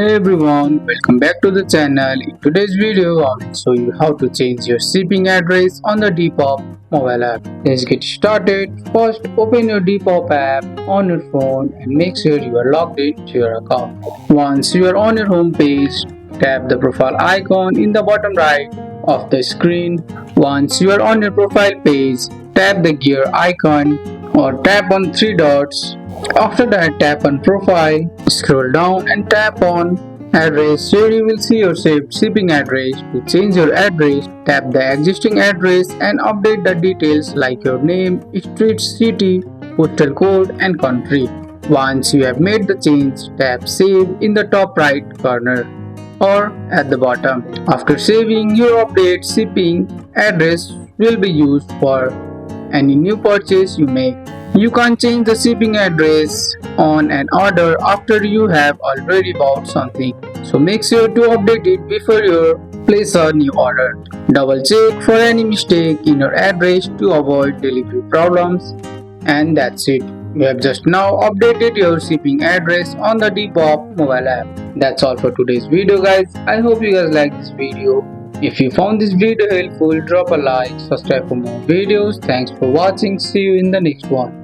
Hey everyone, welcome back to the channel. In today's video, I will show you how to change your shipping address on the Depop mobile app. Let's get started. First, open your Depop app on your phone and make sure you are logged into your account. Once you are on your home page, tap the profile icon in the bottom right of the screen. Once you are on your profile page, tap the gear icon or tap on three dots. After that, tap on profile, scroll down and tap on address. Here you will see your saved shipping address. To change your address, tap the existing address and update the details like your name, street, city, postal code and country. Once you have made the change, tap save in the top right corner or at the bottom. After saving, your update shipping address will be used for any new purchase you make. You can't change the shipping address on an order after you have already bought something. So make sure to update it before you place a new order. Double check for any mistake in your address to avoid delivery problems. And that's it. You have just now updated your shipping address on the Depop mobile app. That's all for today's video guys. I hope you guys like this video. If you found this video helpful, drop a like, subscribe for more videos. Thanks for watching. See you in the next one.